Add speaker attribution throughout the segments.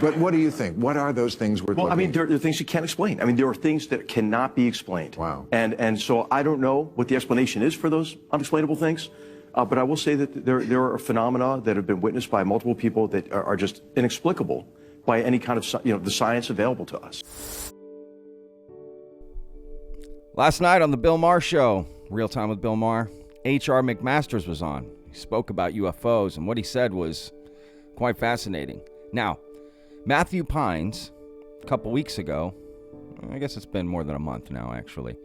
Speaker 1: But what do you think? What are those things we're
Speaker 2: Well, I mean, there are things you can't explain. I mean, there are things that cannot be explained.
Speaker 1: Wow.
Speaker 2: And so I don't know what the explanation is for those unexplainable things, but I will say that there are phenomena that have been witnessed by multiple people that are just inexplicable by any kind of, the science available to us.
Speaker 3: Last night on the Bill Maher Show, Real Time with Bill Maher, H.R. McMasters was on. He spoke about UFOs, and what he said was quite fascinating. Now, Matthew Pines, a couple weeks ago, I guess it's been more than a month now, actually,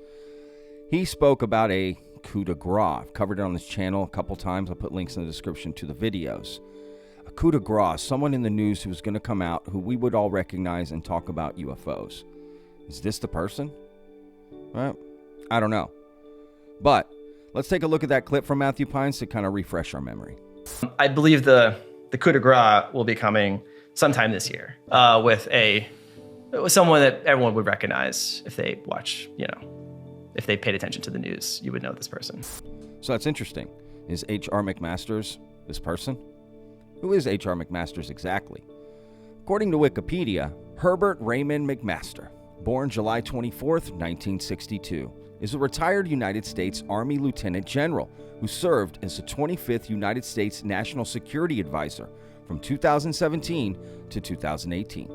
Speaker 3: he spoke about a coup de grace. I've covered it on this channel a couple times. I'll put links in the description to the videos. A coup de grace, someone in the news who was going to come out who we would all recognize and talk about UFOs. Is this the person? Well, I don't know. But let's take a look at that clip from Matthew Pines to kind of refresh our memory.
Speaker 4: I believe the coup de grace will be coming sometime this year with someone that everyone would recognize if they watch, if they paid attention to the news, you would know this person.
Speaker 3: So that's interesting. Is H.R. McMasters this person? Who is H.R. McMasters exactly? According to Wikipedia, Herbert Raymond McMaster, born July 24th, 1962, is a retired United States Army Lieutenant General who served as the 25th United States National Security Advisor from 2017 to 2018.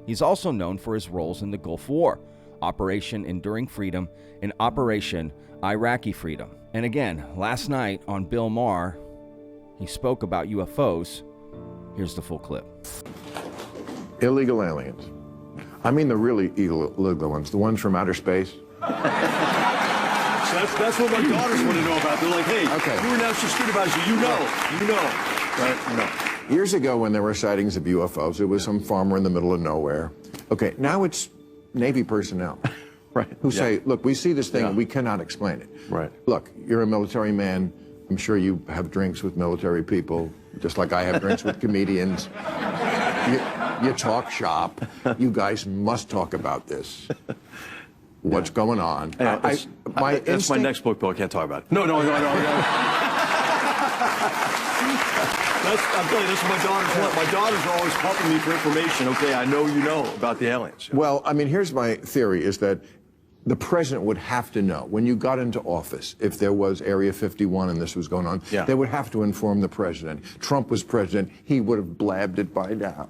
Speaker 3: He's also known for his roles in the Gulf War, Operation Enduring Freedom, and Operation Iraqi Freedom. And again, last night on Bill Maher, he spoke about UFOs. Here's the full clip.
Speaker 1: Illegal aliens. I mean the really illegal ones, the ones from outer space.
Speaker 2: That's what my daughters want to know about. They're like, hey,
Speaker 1: okay,
Speaker 2: you're a national security advisor, you know. Right?
Speaker 1: Years ago when there were sightings of UFOs, it was some farmer in the middle of nowhere. Okay, now it's Navy personnel.
Speaker 2: Right.
Speaker 1: Who say, look, we see this thing and we cannot explain it.
Speaker 2: Right.
Speaker 1: Look, you're a military man. I'm sure you have drinks with military people, just like I have drinks with comedians. You talk shop. You guys must talk about this. What's going on?
Speaker 2: That's my next book, Bill. I can't talk about it. No. I'm telling you, that's what my daughters want. My daughters are always pumping me for information. Okay, I know you know about the aliens.
Speaker 1: Well, I mean, here's my theory, is that the president would have to know, when you got into office, if there was Area 51 and this was going on, they would have to inform the president. Trump was president, he would have blabbed it by now.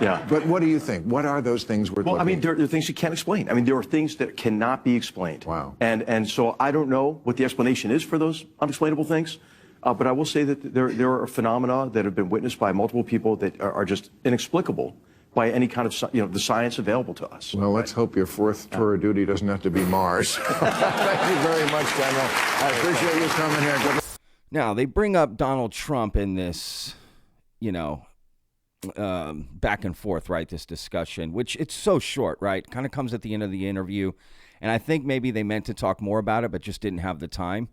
Speaker 2: Yeah.
Speaker 1: But what do you think? What are those things we're
Speaker 2: Well, I mean, there are things you can't explain. I mean, there are things that cannot be explained.
Speaker 1: Wow.
Speaker 2: And so I don't know what the explanation is for those unexplainable things, but I will say that there are phenomena that have been witnessed by multiple people that are just inexplicable by any kind of, the science available to us.
Speaker 1: Well, let's hope your fourth tour of duty doesn't have to be Mars. Thank you very much, General. I appreciate you coming here. Good.
Speaker 3: Now, they bring up Donald Trump in this, back and forth, right, this discussion, which it's so short, right, kind of comes at the end of the interview, and I think maybe they meant to talk more about it, but just didn't have the time.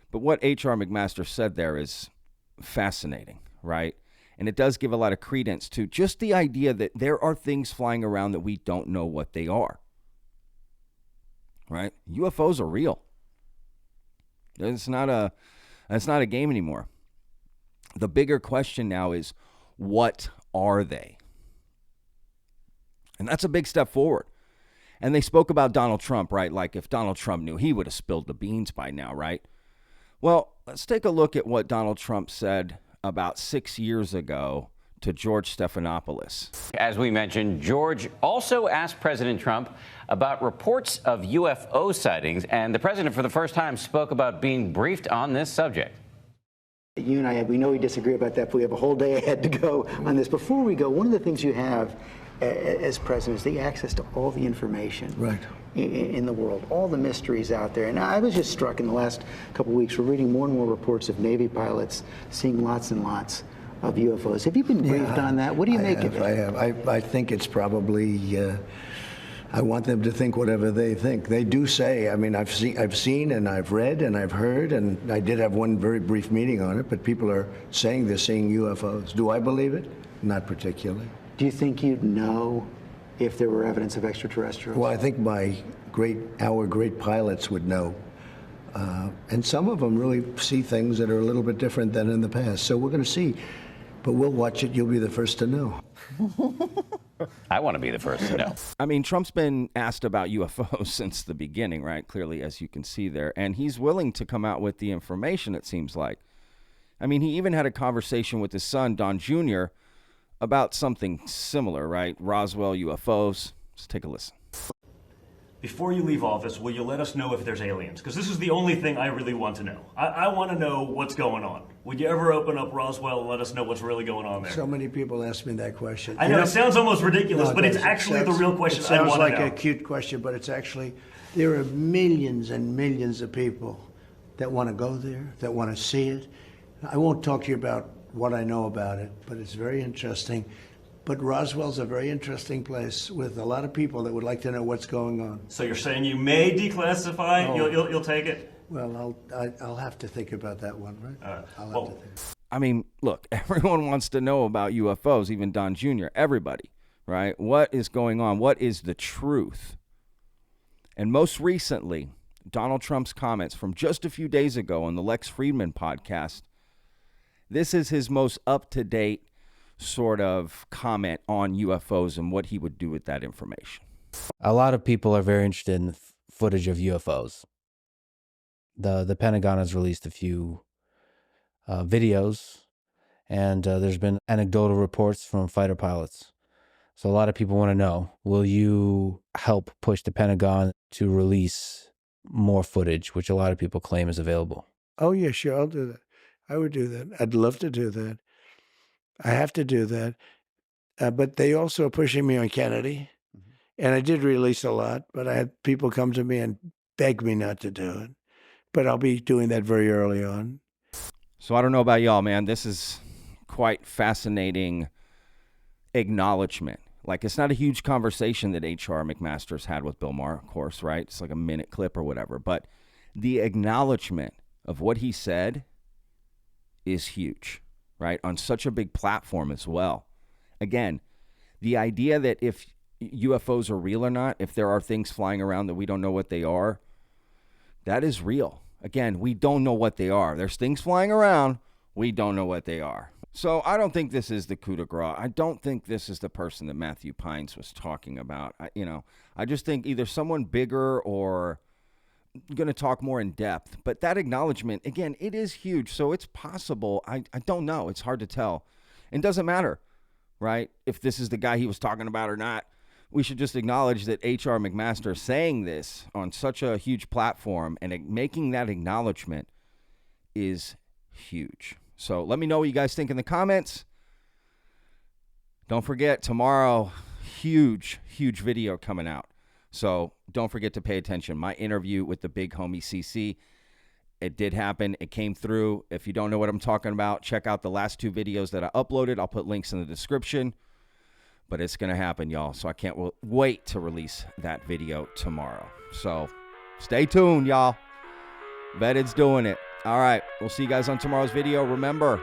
Speaker 3: But what H.R. McMaster said there is fascinating, right, and it does give a lot of credence to just the idea that there are things flying around that we don't know what they are, right? UFOs are real. It's not a game anymore. The bigger question now is, what are they? And that's a big step forward. And they spoke about Donald Trump, right? Like if Donald Trump knew, he would have spilled the beans by now, right? Well, let's take a look at what Donald Trump said about 6 years ago to George Stephanopoulos.
Speaker 5: As we mentioned, George also asked President Trump about reports of UFO sightings, and the president for the first time spoke about being briefed on this subject.
Speaker 6: You and I, we know we disagree about that, but we have a whole day ahead to go on this. Before we go, one of the things you have as president is the access to all the information in the world, all the mysteries out there. And I was just struck in the last couple of weeks, we're reading more and more reports of Navy pilots seeing lots and lots of UFOs. Have you been briefed on that? What do you make of it?
Speaker 7: I have. I think it's probably, I want them to think whatever they think. They do say, I mean, I've seen and I've read and I've heard, and I did have one very brief meeting on it, but people are saying they're seeing UFOs. Do I believe it? Not particularly.
Speaker 6: Do you think you'd know if there were evidence of extraterrestrials?
Speaker 7: Well, I think our great pilots would know. And some of them really see things that are a little bit different than in the past. So we're going to see. But we'll watch it. You'll be the first to know.
Speaker 5: I want to be the first to know.
Speaker 3: I mean, Trump's been asked about UFOs since the beginning, right? Clearly, as you can see there. And he's willing to come out with the information, it seems like. I mean, he even had a conversation with his son, Don Jr., about something similar, right? Roswell, UFOs. Let's take a listen.
Speaker 8: Before you leave office, will you let us know if there's aliens? Because this is the only thing I really want to know. I want to know what's going on. Would you ever open up Roswell and let us know what's really going on there?
Speaker 7: So many people ask me that question.
Speaker 8: I know, it sounds almost ridiculous,
Speaker 7: No,
Speaker 8: but it's actually the real question I want to know.
Speaker 7: It sounds like a cute question, but it's actually, there are millions and millions of people that want to go there, that want to see it. I won't talk to you about what I know about it, but it's very interesting. But Roswell's a very interesting place with a lot of people that would like to know what's going on.
Speaker 8: So you're saying you may declassify?
Speaker 7: Oh.
Speaker 8: You'll take it?
Speaker 7: Well, I'll have to think about that one, right? I'll have to think.
Speaker 3: I mean, look, everyone wants to know about UFOs, even Don Jr., everybody, right? What is going on? What is the truth? And most recently, Donald Trump's comments from just a few days ago on the Lex Friedman podcast, this is his most up-to-date sort of comment on UFOs and what he would do with that information.
Speaker 9: A lot of people are very interested in footage of UFOs. The Pentagon has released a few videos, and there's been anecdotal reports from fighter pilots. So a lot of people want to know, will you help push the Pentagon to release more footage, which a lot of people claim is available?
Speaker 7: Oh, yeah, sure, I'll do that. I would do that. I'd love to do that. I have to do that. But they also are pushing me on Kennedy. And I did release a lot, but I had people come to me and beg me not to do it. But I'll be doing that very early on.
Speaker 3: So I don't know about y'all, man. This is quite fascinating acknowledgement. Like, it's not a huge conversation that H.R. McMasters had with Bill Maher, of course, right? It's like a minute clip or whatever. But the acknowledgement of what he said is huge, right? On such a big platform as well. Again, the idea that if UFOs are real or not, if there are things flying around that we don't know what they are, that is real. Again, we don't know what they are. There's things flying around. We don't know what they are. So I don't think this is the coup de grace. I don't think this is the person that Matthew Pines was talking about. I just think either someone bigger or going to talk more in depth. But that acknowledgement, again, it is huge. So it's possible. I don't know. It's hard to tell. It doesn't matter, right? If this is the guy he was talking about or not. We should just acknowledge that H.R. McMaster saying this on such a huge platform and making that acknowledgement is huge. So let me know what you guys think in the comments. Don't forget, tomorrow, huge video coming out. So don't forget to pay attention. My interview with the big homie CC, it did happen. It came through. If you don't know what I'm talking about, check out the last 2 videos that I uploaded. I'll put links in the description. But it's going to happen, y'all. So I can't wait to release that video tomorrow. So stay tuned, y'all. Bet it's doing it. All right. We'll see you guys on tomorrow's video. Remember,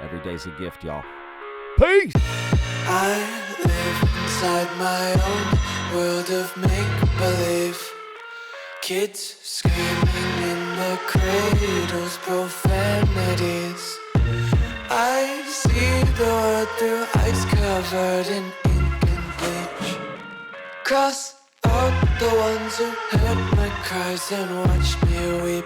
Speaker 3: every day's a gift, y'all. Peace.
Speaker 10: I live inside my own world of make-believe. Kids screaming in the cradles, profanities. I see the world through ice covered in ink and bleach. Cross out the ones who heard my cries and watched me weep.